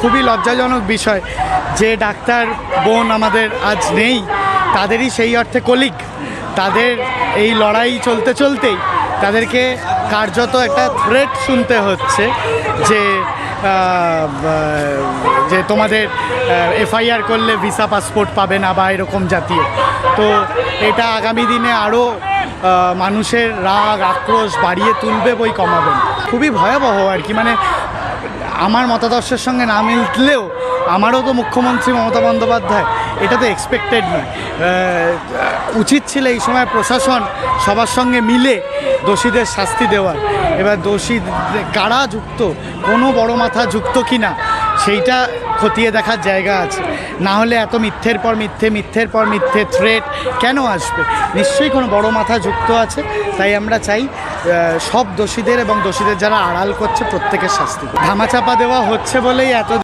খুবই লজ্জাজনক বিষয় যে ডাক্তার বোন আমাদের আজ নেই, তাদেরই সেই অর্থে কলিগ, তাদের এই লড়াই চলতে চলতেই তাদেরকে কার্যত একটা থ্রেট শুনতে হচ্ছে যে যে তোমাদের এফআইআর করলে ভিসা পাসপোর্ট পাবে না বা এরকম জাতীয়। তো এটা আগামী দিনে আরও মানুষের রাগ আক্রোশ বাড়িয়ে তুলবে বই কমাবে না। খুবই ভয়াবহ আর কি, মানে আমার মতাদর্শের সঙ্গে না মিললেও আমারও তো মুখ্যমন্ত্রী মমতা বন্দ্যোপাধ্যায়, এটা তো এক্সপেক্টেড নয়। উচিত ছিল এই সময় প্রশাসন সবার সঙ্গে মিলে দোষীদের শাস্তি দেওয়ার। এবার দোষী কারা যুক্ত, কোনো বড় মাথা যুক্ত কি না সেইটা খতিয়ে দেখার জায়গা আছে। না হলে এত মিথ্যের পর মিথ্যে, মিথ্যের পর মিথ্যে থ্রেট কেন আসবে? নিশ্চয়ই কোনো বড় মাথা যুক্ত আছে। তাই আমরা চাই সব দোষীদের এবং দোষীদের যারা আড়াল করছে প্রত্যেকের শাস্তি। ধামাচাপা দেওয়া হচ্ছে বলেই এত